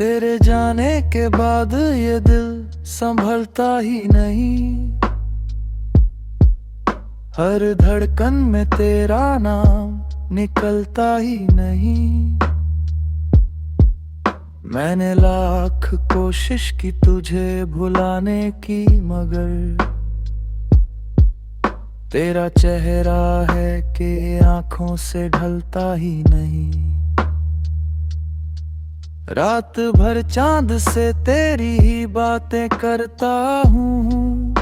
तेरे जाने के बाद ये दिल संभलता ही नहीं। हर धड़कन में तेरा नाम निकलता ही नहीं। मैंने लाख कोशिश की तुझे भुलाने की, मगर तेरा चेहरा है कि आंखों से ढलता ही नहीं। रात भर चांद से तेरी ही बातें करता हूँ।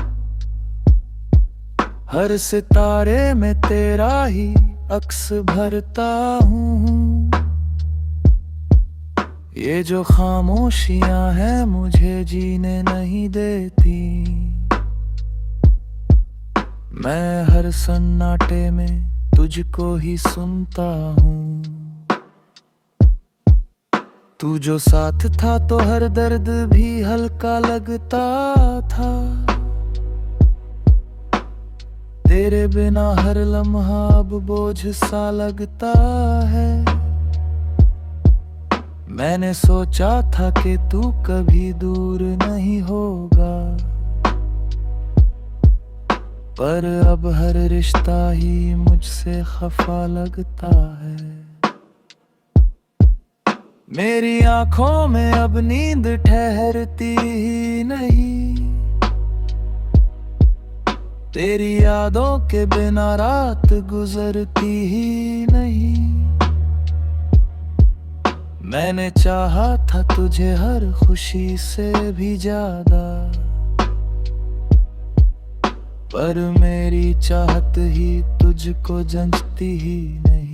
हर सितारे में तेरा ही अक्स भरता हूँ। ये जो खामोशियां हैं मुझे जीने नहीं देती। मैं हर सन्नाटे में तुझको ही सुनता हूँ। तू जो साथ था तो हर दर्द भी हल्का लगता था। तेरे बिना हर लम्हा अब बोझ सा लगता है। मैंने सोचा था कि तू कभी दूर नहीं होगा, पर अब हर रिश्ता ही मुझसे खफा लगता है। मेरी आंखों में अब नींद ठहरती ही नहीं। तेरी यादों के बिना रात गुजरती ही नहीं। मैंने चाहा था तुझे हर खुशी से भी ज्यादा, पर मेरी चाहत ही तुझको जंचती ही नहीं।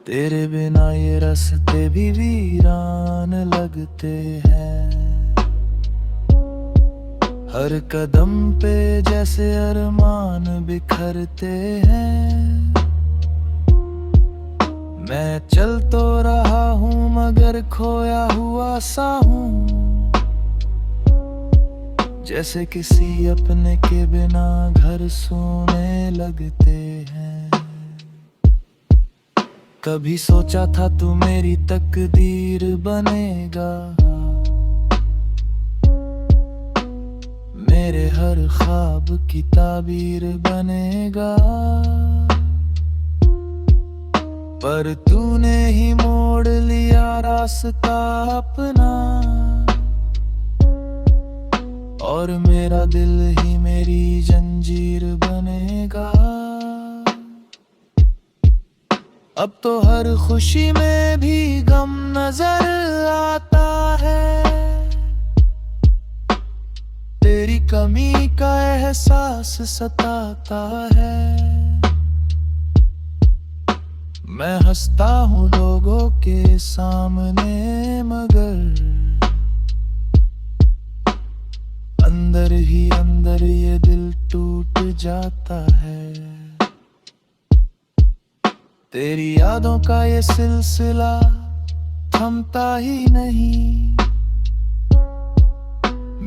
तेरे बिना ये रास्ते भी वीरान लगते हैं। हर कदम पे जैसे अरमान बिखरते हैं। मैं चल तो रहा हूँ मगर खोया हुआ सा हूँ, जैसे किसी अपने के बिना घर सोने लगते हैं। कभी सोचा था तू मेरी तकदीर बनेगा, मेरे हर ख्वाब की ताबीर बनेगा। पर तूने ही मोड़ लिया रास्ता अपना, और मेरा दिल ही मेरी जंजीर बनेगा। अब तो हर खुशी में भी गम नजर आता है। तेरी कमी का एहसास सताता है। मैं हंसता हूँ लोगों के सामने, मगर अंदर ही अंदर ये दिल टूट जाता है। तेरी यादों का ये सिलसिला थमता ही नहीं।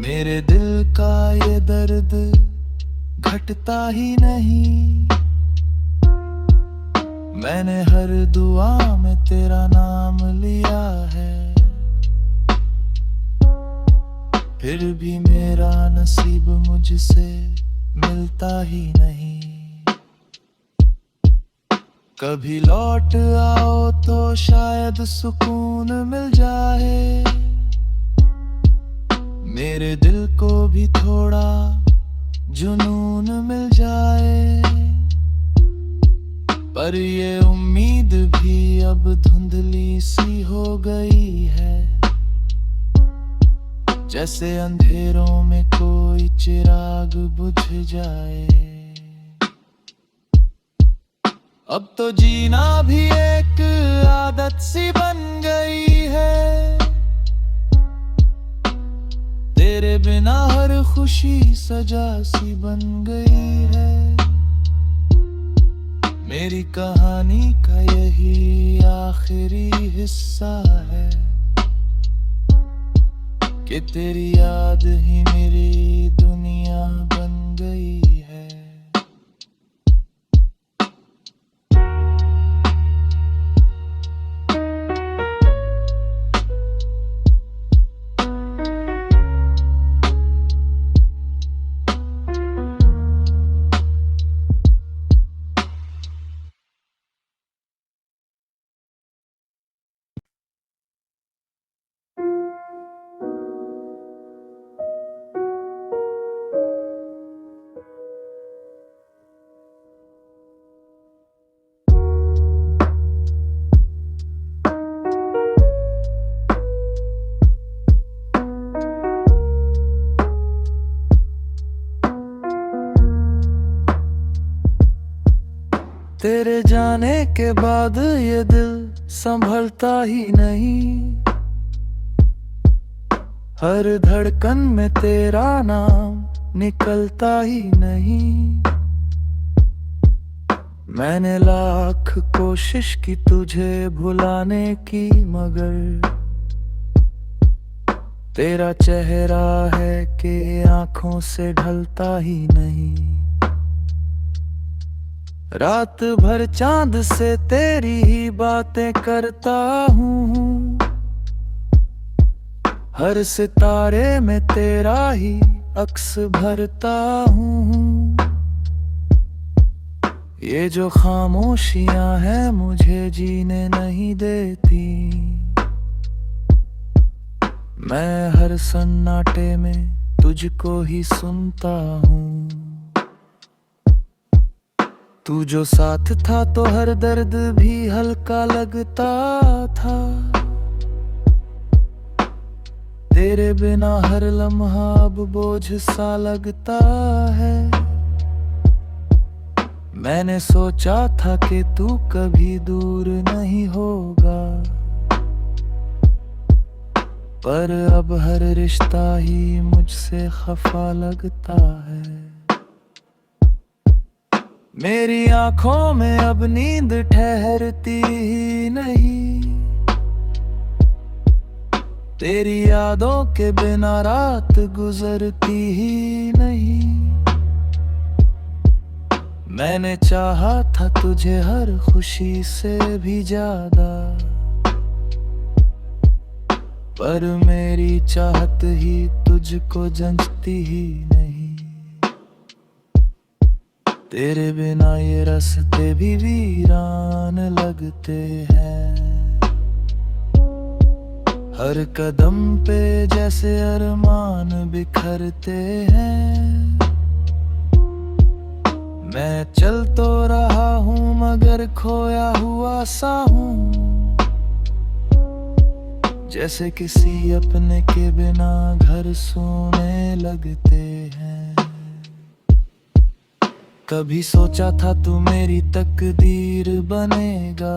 मेरे दिल का ये दर्द घटता ही नहीं। मैंने हर दुआ में तेरा नाम लिया है, फिर भी मेरा नसीब मुझसे मिलता ही नहीं। कभी लौट आओ तो शायद सुकून मिल जाए। मेरे दिल को भी थोड़ा जुनून मिल जाए। पर ये उम्मीद भी अब धुंधली सी हो गई है, जैसे अंधेरों में कोई चिराग बुझ जाए। अब तो जीना भी एक आदत सी बन गई है। तेरे बिना हर खुशी सजा सी बन गई है। मेरी कहानी का यही आखिरी हिस्सा है, कि तेरी याद ही मेरी दुनिया बन गई है। तेरे जाने के बाद ये दिल संभलता ही नहीं। हर धड़कन में तेरा नाम निकलता ही नहीं। मैंने लाख कोशिश की तुझे भुलाने की, मगर तेरा चेहरा है कि आंखों से ढलता ही नहीं। रात भर चांद से तेरी ही बातें करता हूँ। हर सितारे में तेरा ही अक्स भरता हूँ। ये जो खामोशियां हैं मुझे जीने नहीं देती। मैं हर सन्नाटे में तुझको ही सुनता हूँ। तू जो साथ था तो हर दर्द भी हल्का लगता था। तेरे बिना हर लम्हा अब बोझ सा लगता है। मैंने सोचा था कि तू कभी दूर नहीं होगा, पर अब हर रिश्ता ही मुझसे खफा लगता है। मेरी आंखों में अब नींद ठहरती ही नहीं। तेरी यादों के बिना रात गुजरती ही नहीं। मैंने चाहा था तुझे हर खुशी से भी ज्यादा, पर मेरी चाहत ही तुझको जंचती ही नहीं। तेरे बिना ये रास्ते भी वीरान लगते हैं। हर कदम पे जैसे अरमान बिखरते हैं। मैं चल तो रहा हूँ मगर खोया हुआ सा हूँ। जैसे किसी अपने के बिना घर सोने लगते हैं। कभी सोचा था तू मेरी तकदीर बनेगा।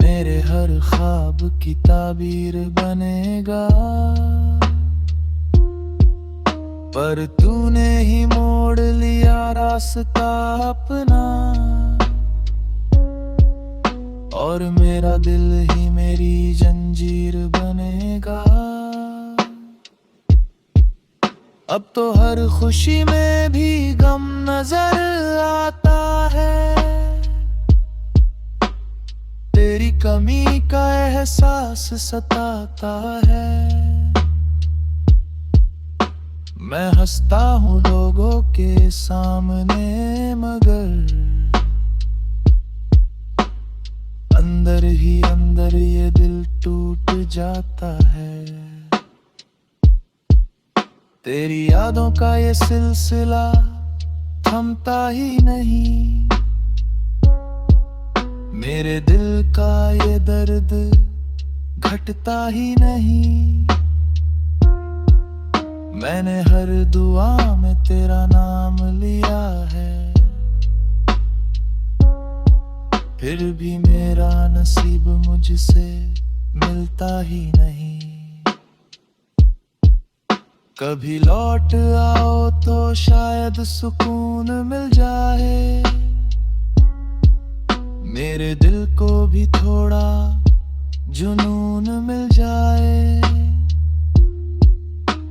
मेरे हर ख्वाब की ताबीर बनेगा। पर तूने ही मोड़ लिया रास्ता अपना, और मेरा दिल ही मेरी जंजीर बनेगा। अब तो हर खुशी में भी गम नजर आता है। तेरी कमी का एहसास सताता है। मैं हंसता हूँ लोगों के सामने, मगर अंदर ही अंदर ये दिल टूट जाता है। तेरी यादों का ये सिलसिला थमता ही नहीं। मेरे दिल का ये दर्द घटता ही नहीं। मैंने हर दुआ में तेरा नाम लिया है, फिर भी मेरा नसीब मुझसे मिलता ही नहीं। कभी लौट आओ तो शायद सुकून मिल जाए। मेरे दिल को भी थोड़ा जुनून मिल जाए।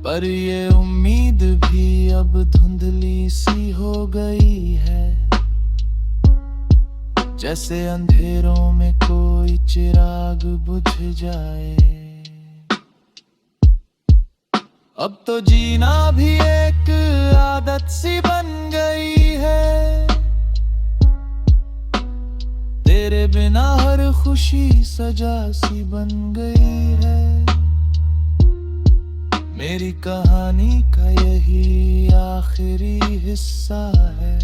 पर ये उम्मीद भी अब धुंधली सी हो गई है। जैसे अंधेरों में कोई चिराग बुझ जाए। अब तो जीना भी एक आदत सी बन गई है। तेरे बिना हर खुशी सजा सी बन गई है। मेरी कहानी का यही आखिरी हिस्सा है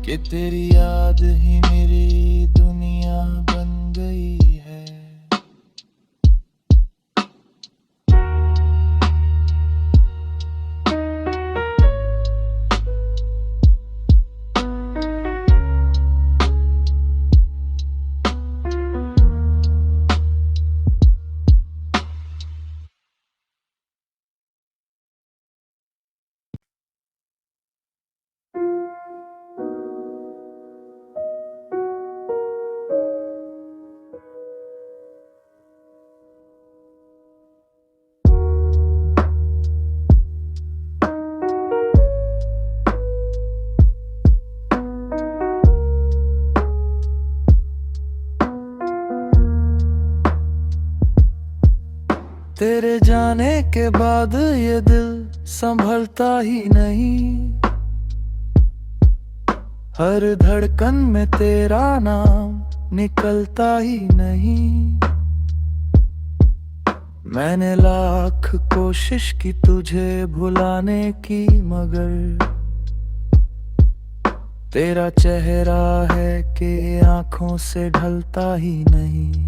कि तेरी याद ही मेरी दुनिया बन गई है। तेरे जाने के बाद ये दिल संभलता ही नहीं। हर धड़कन में तेरा नाम निकलता ही नहीं। मैंने लाख कोशिश की तुझे भुलाने की, मगर तेरा चेहरा है कि आंखों से ढलता ही नहीं।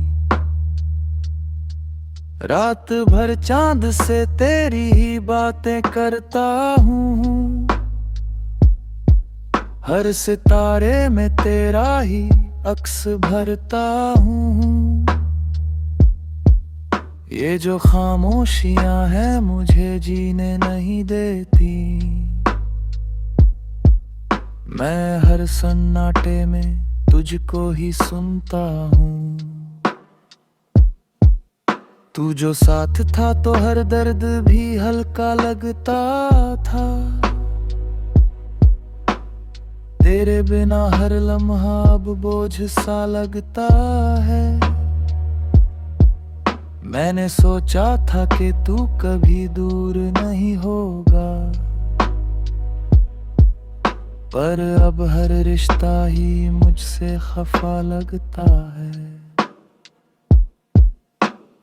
रात भर चांद से तेरी ही बातें करता हूँ। हर सितारे में तेरा ही अक्स भरता हूँ। ये जो खामोशियां हैं मुझे जीने नहीं देती। मैं हर सन्नाटे में तुझको ही सुनता हूँ। तू जो साथ था तो हर दर्द भी हल्का लगता था। तेरे बिना हर लम्हा अब बोझ सा लगता है। मैंने सोचा था कि तू कभी दूर नहीं होगा, पर अब हर रिश्ता ही मुझसे खफा लगता है।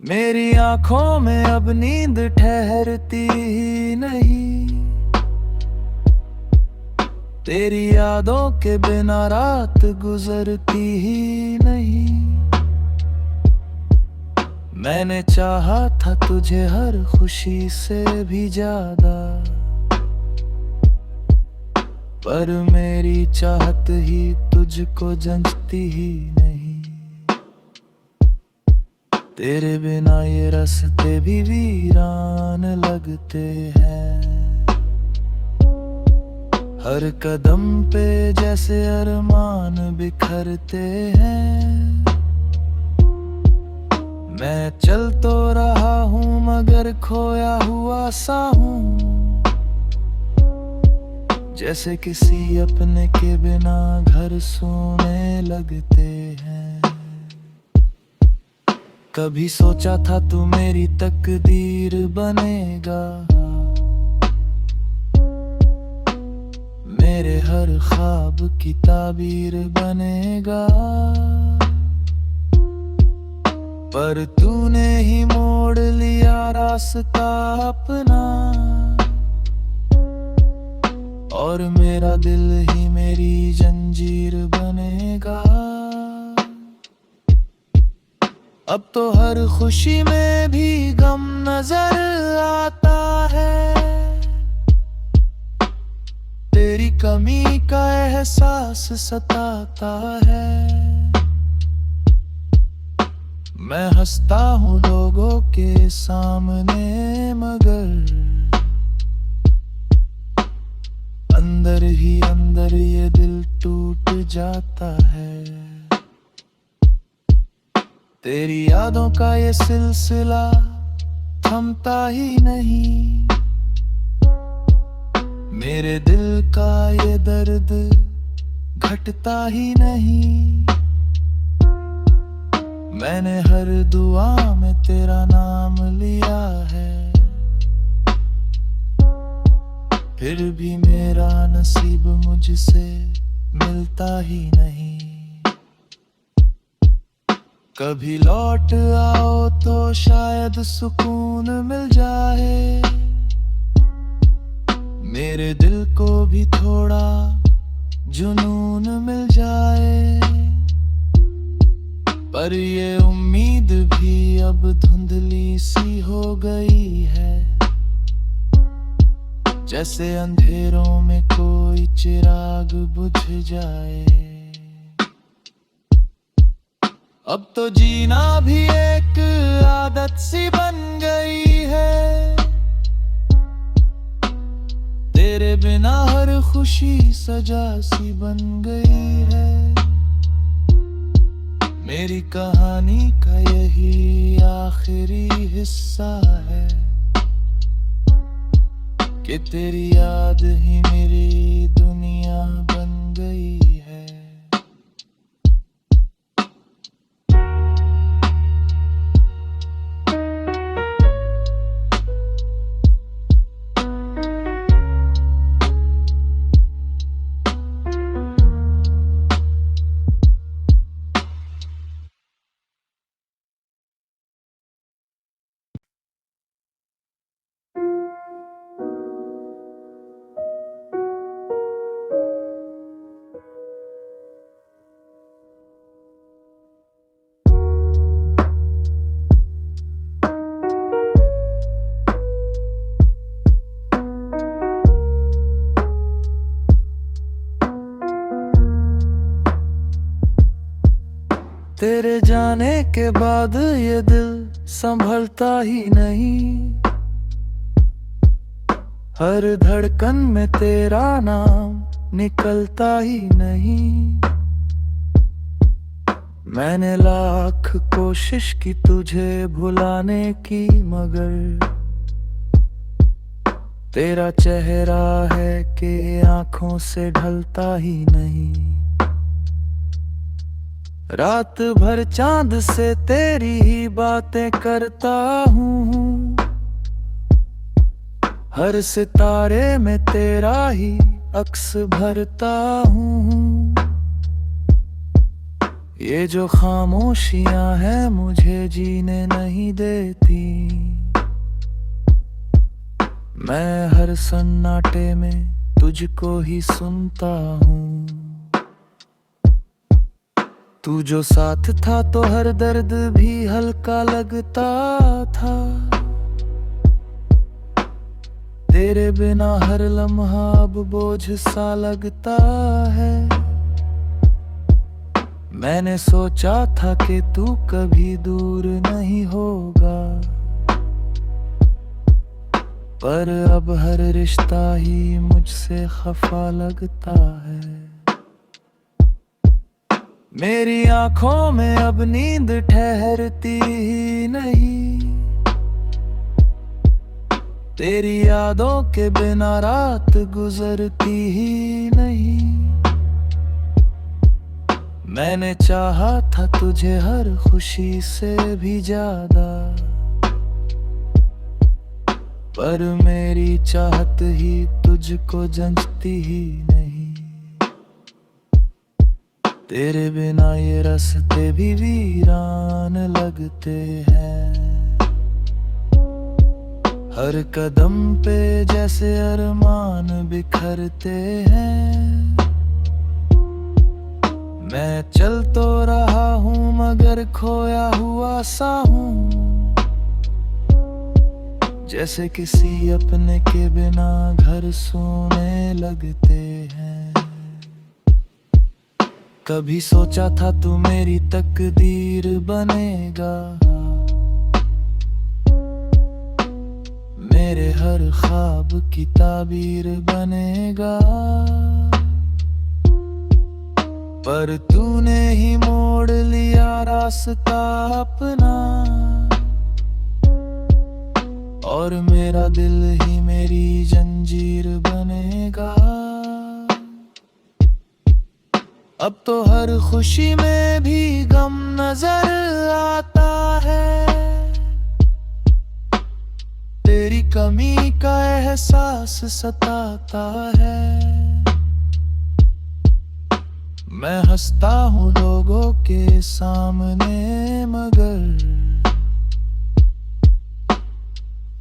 मेरी आंखों में अब नींद ठहरती ही नहीं। तेरी यादों के बिना रात गुजरती ही नहीं। मैंने चाहा था तुझे हर खुशी से भी ज्यादा, पर मेरी चाहत ही तुझको जंचती ही नहीं। तेरे बिना ये रास्ते भी वीरान लगते हैं। हर कदम पे जैसे अरमान बिखरते हैं। मैं चल तो रहा हूँ मगर खोया हुआ सा हूँ। जैसे किसी अपने के बिना घर सोने लगते हैं। कभी सोचा था तू मेरी तकदीर बनेगा। मेरे हर ख्वाब की ताबीर बनेगा। पर तूने ही मोड़ लिया रास्ता अपना, और मेरा दिल ही मेरी जंजीर बनेगा। अब तो हर खुशी में भी गम नजर आता है। तेरी कमी का एहसास सताता है। मैं हंसता हूँ लोगों के सामने, मगर अंदर ही अंदर ये दिल टूट जाता है। तेरी यादों का ये सिलसिला थमता ही नहीं। मेरे दिल का ये दर्द घटता ही नहीं। मैंने हर दुआ में तेरा नाम लिया है, फिर भी मेरा नसीब मुझसे मिलता ही नहीं। कभी लौट आओ तो शायद सुकून मिल जाए। मेरे दिल को भी थोड़ा जुनून मिल जाए। पर ये उम्मीद भी अब धुंधली सी हो गई है। जैसे अंधेरों में कोई चिराग बुझ जाए। अब तो जीना भी एक आदत सी बन गई है। तेरे बिना हर खुशी सजा सी बन गई है। मेरी कहानी का यही आखिरी हिस्सा है कि तेरी याद ही मेरी दुनिया बन गई है। तेरे जाने के बाद ये दिल संभलता ही नहीं। हर धड़कन में तेरा नाम निकलता ही नहीं। मैंने लाख कोशिश की तुझे भुलाने की, मगर तेरा चेहरा है कि आंखों से ढलता ही नहीं। रात भर चांद से तेरी ही बातें करता हूँ। हर सितारे में तेरा ही अक्स भरता हूँ। ये जो खामोशियां हैं मुझे जीने नहीं देती। मैं हर सन्नाटे में तुझको ही सुनता हूँ। तू जो साथ था तो हर दर्द भी हल्का लगता था। तेरे बिना हर लम्हा अब बोझ सा लगता है। मैंने सोचा था कि तू कभी दूर नहीं होगा, पर अब हर रिश्ता ही मुझसे खफा लगता है। मेरी आंखों में अब नींद ठहरती ही नहीं। तेरी यादों के बिना रात गुजरती ही नहीं। मैंने चाहा था तुझे हर खुशी से भी ज्यादा, पर मेरी चाहत ही तुझको जंचती ही नहीं। तेरे बिना ये रास्ते भी वीरान लगते हैं। हर कदम पे जैसे अरमान बिखरते हैं। मैं चल तो रहा हूँ मगर खोया हुआ सा हूँ। जैसे किसी अपने के बिना घर सोने लगते हैं। कभी सोचा था तू मेरी तकदीर बनेगा। मेरे हर ख्वाब की ताबीर बनेगा। पर तूने ही मोड़ लिया रास्ता अपना, और मेरा दिल ही मेरी जंजीर बनेगा। अब तो हर खुशी में भी गम नजर आता है। तेरी कमी का एहसास सताता है। मैं हंसता हूँ लोगों के सामने, मगर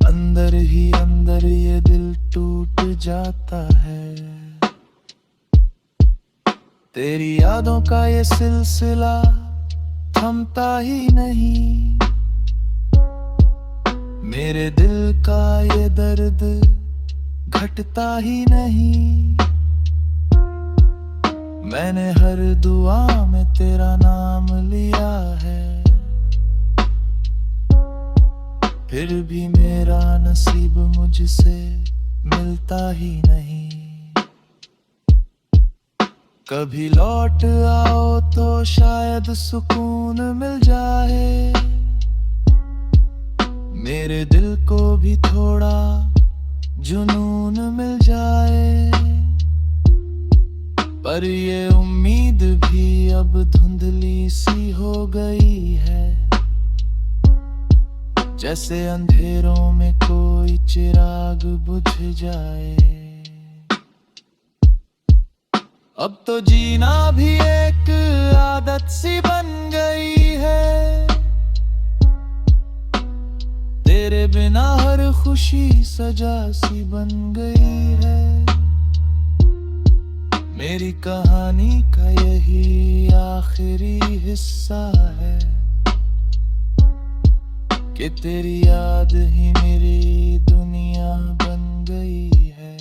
अंदर ही अंदर ये दिल टूट जाता है। तेरी यादों का ये सिलसिला थमता ही नहीं। मेरे दिल का ये दर्द घटता ही नहीं। मैंने हर दुआ में तेरा नाम लिया है, फिर भी मेरा नसीब मुझसे मिलता ही नहीं। कभी लौट आओ तो शायद सुकून मिल जाए। मेरे दिल को भी थोड़ा जुनून मिल जाए। पर ये उम्मीद भी अब धुंधली सी हो गई है। जैसे अंधेरों में कोई चिराग बुझ जाए। अब तो जीना भी एक आदत सी बन गई है। तेरे बिना हर खुशी सजा सी बन गई है। मेरी कहानी का यही आखिरी हिस्सा है कि तेरी याद ही मेरी दुनिया बन गई है।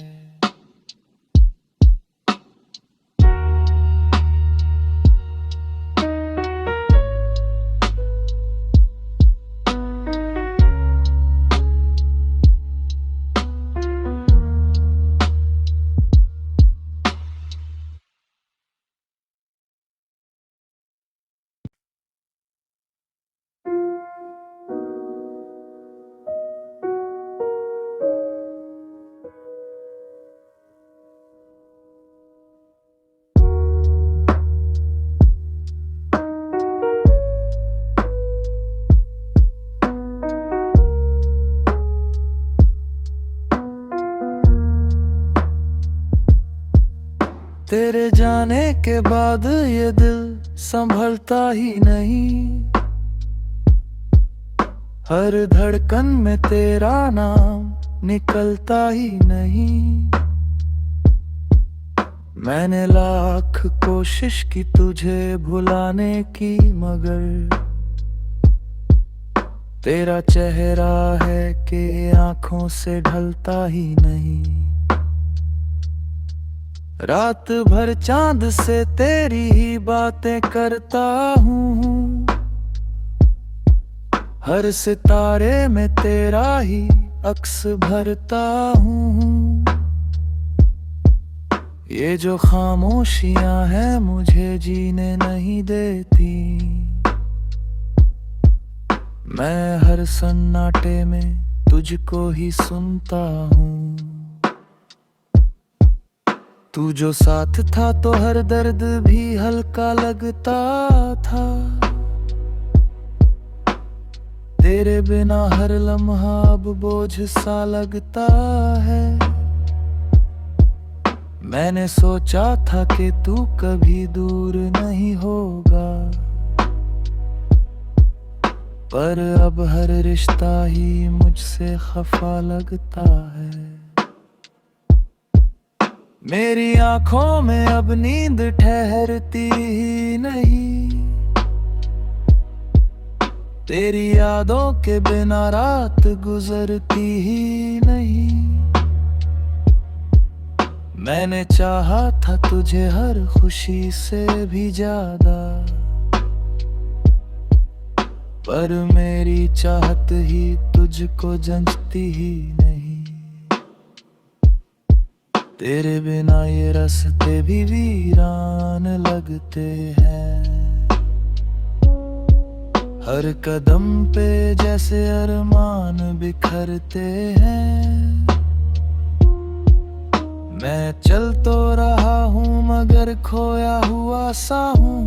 तेरे जाने के बाद ये दिल संभलता ही नहीं। हर धड़कन में तेरा नाम निकलता ही नहीं। मैंने लाख कोशिश की तुझे भुलाने की, मगर तेरा चेहरा है कि आंखों से ढलता ही नहीं। रात भर चांद से तेरी ही बातें करता हूँ। हर सितारे में तेरा ही अक्स भरता हूँ। ये जो खामोशियां हैं मुझे जीने नहीं देती। मैं हर सन्नाटे में तुझको ही सुनता हूँ। तू जो साथ था तो हर दर्द भी हल्का लगता था। तेरे बिना हर लम्हा अब बोझ सा लगता है। मैंने सोचा था कि तू कभी दूर नहीं होगा, पर अब हर रिश्ता ही मुझसे खफा लगता है। मेरी आंखों में अब नींद ठहरती ही नहीं। तेरी यादों के बिना रात गुजरती ही नहीं। मैंने चाहा था तुझे हर खुशी से भी ज्यादा, पर मेरी चाहत ही तुझको जंचती ही नहीं। तेरे बिना ये रास्ते भी वीरान लगते हैं। हर कदम पे जैसे अरमान बिखरते हैं। मैं चल तो रहा हूँ मगर खोया हुआ सा हूँ,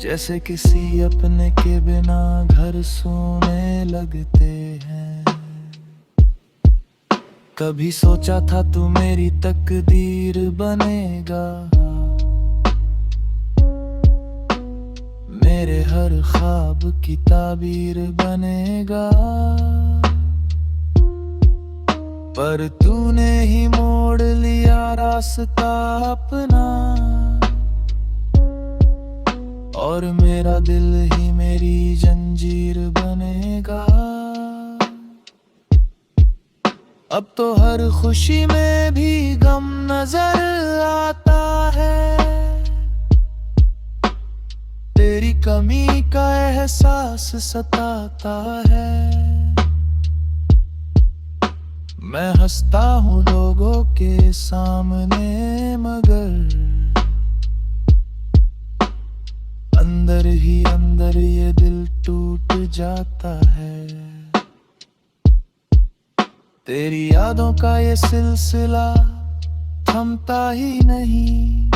जैसे किसी अपने के बिना घर सोने लगते हैं। कभी सोचा था तू मेरी तकदीर बनेगा, मेरे हर ख्वाब की ताबीर बनेगा। पर तूने ही मोड़ लिया रास्ता अपना, और मेरा दिल ही मेरी जंजीर बनेगा। अब तो हर खुशी में भी गम नजर आता है। तेरी कमी का एहसास सताता है। मैं हंसता हूँ लोगों के सामने, मगर अंदर ही अंदर ये दिल टूट जाता है। तेरी यादों का ये सिलसिला थमता ही नहीं।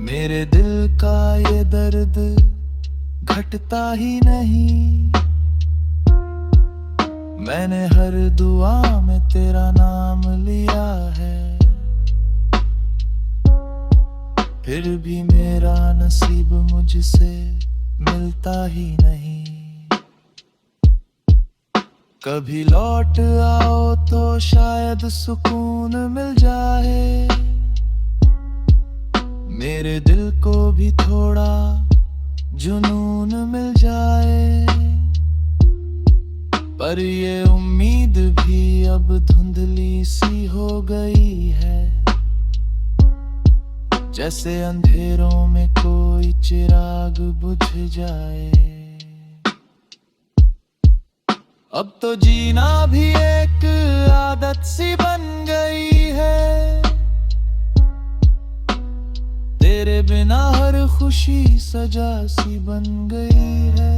मेरे दिल का ये दर्द घटता ही नहीं। मैंने हर दुआ में तेरा नाम लिया है, फिर भी मेरा नसीब मुझसे मिलता ही नहीं। कभी लौट आओ तो शायद सुकून मिल जाए। मेरे दिल को भी थोड़ा जुनून मिल जाए। पर ये उम्मीद भी अब धुंधली सी हो गई है, जैसे अंधेरों में कोई चिराग बुझ जाए। अब तो जीना भी एक आदत सी बन गई है। तेरे बिना हर खुशी सजा सी बन गई है।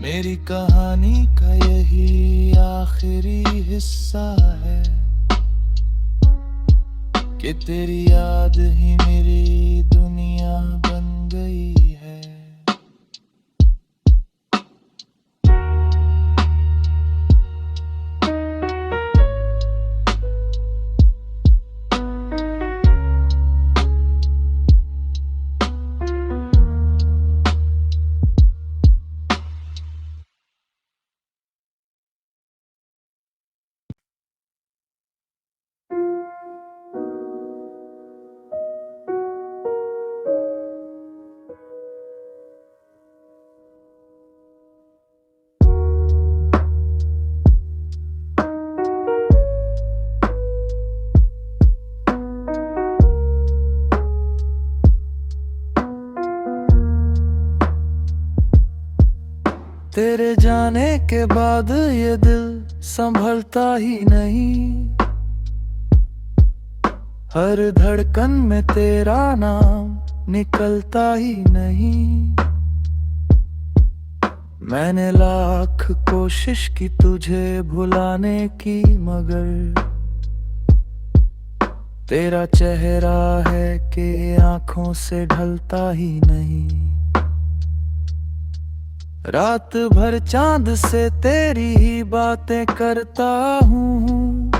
मेरी कहानी का यही आखिरी हिस्सा है कि तेरी याद ही मेरी दुनिया बन गई है। तेरे जाने के बाद ये दिल संभलता ही नहीं। हर धड़कन में तेरा नाम निकलता ही नहीं। मैंने लाख कोशिश की तुझे भुलाने की, मगर तेरा चेहरा है कि आंखों से ढलता ही नहीं। रात भर चांद से तेरी ही बातें करता हूँ।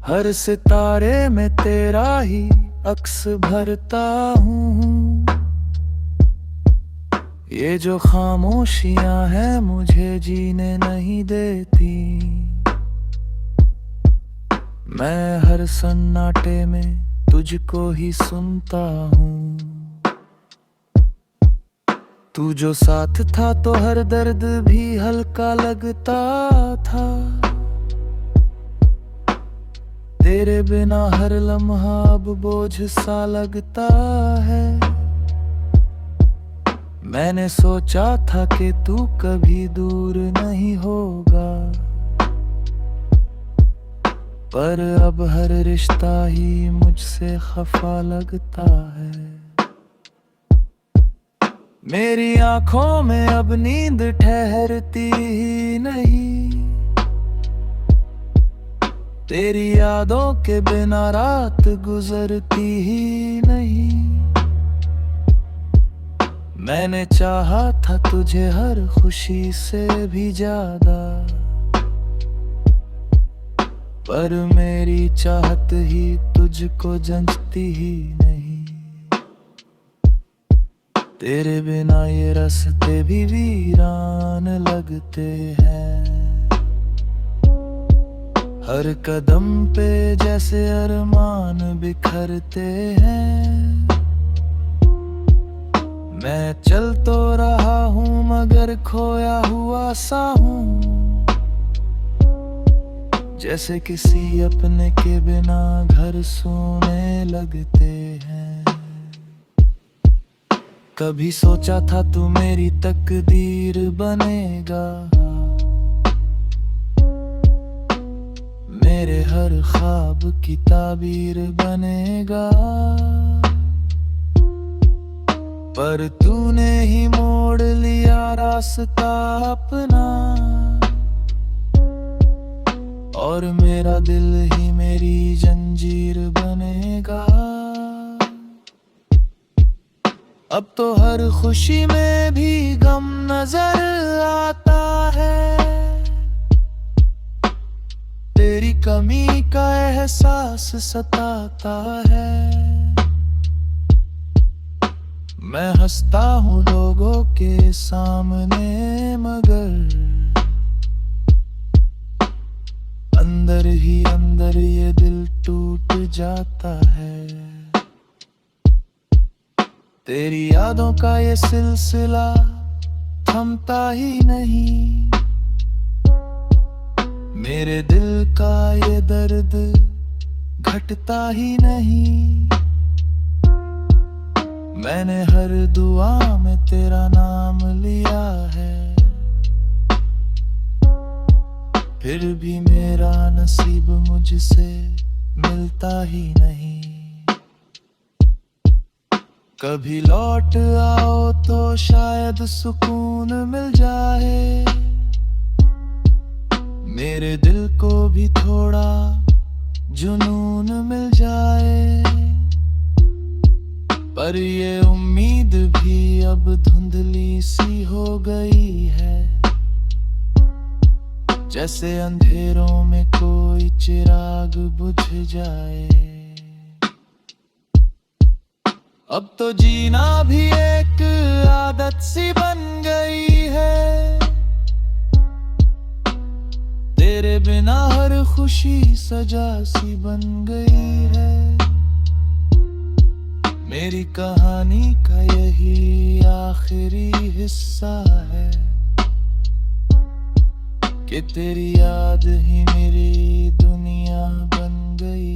हर सितारे में तेरा ही अक्स भरता हूँ। ये जो खामोशियां हैं मुझे जीने नहीं देती। मैं हर सन्नाटे में तुझको ही सुनता हूँ। तू जो साथ था तो हर दर्द भी हल्का लगता था। तेरे बिना हर लम्हा अब बोझ सा लगता है। मैंने सोचा था कि तू कभी दूर नहीं होगा, पर अब हर रिश्ता ही मुझसे खफा लगता है। मेरी आंखों में अब नींद ठहरती ही नहीं। तेरी यादों के बिना रात गुजरती ही नहीं। मैंने चाहा था तुझे हर खुशी से भी ज्यादा, पर मेरी चाहत ही तुझको जंचती ही नहीं। तेरे बिना ये रास्ते भी वीरान लगते हैं। हर कदम पे जैसे अरमान बिखरते हैं। मैं चल तो रहा हूँ मगर खोया हुआ सा हूँ। जैसे किसी अपने के बिना घर सोने लगते हैं। कभी सोचा था तू मेरी तकदीर बनेगा। मेरे हर ख्वाब की ताबीर बनेगा। पर तूने ही मोड़ लिया रास्ता अपना, और मेरा दिल ही मेरी जंजीर बनेगा। अब तो हर खुशी में भी गम नजर आता है। तेरी कमी का एहसास सताता है। मैं हंसता हूँ लोगों के सामने, मगर अंदर ही अंदर ये दिल टूट जाता है। तेरी यादों का ये सिलसिला थमता ही नहीं। मेरे दिल का ये दर्द घटता ही नहीं। मैंने हर दुआ में तेरा नाम लिया है, फिर भी मेरा नसीब मुझसे मिलता ही नहीं। कभी लौट आओ तो शायद सुकून मिल जाए। मेरे दिल को भी थोड़ा जुनून मिल जाए। पर ये उम्मीद भी अब धुंधली सी हो गई है। जैसे अंधेरों में कोई चिराग बुझ जाए। अब तो जीना भी एक आदत सी बन गई है। तेरे बिना हर खुशी सजा सी बन गई है। मेरी कहानी का यही आखिरी हिस्सा है कि तेरी याद ही मेरी दुनिया बन गई।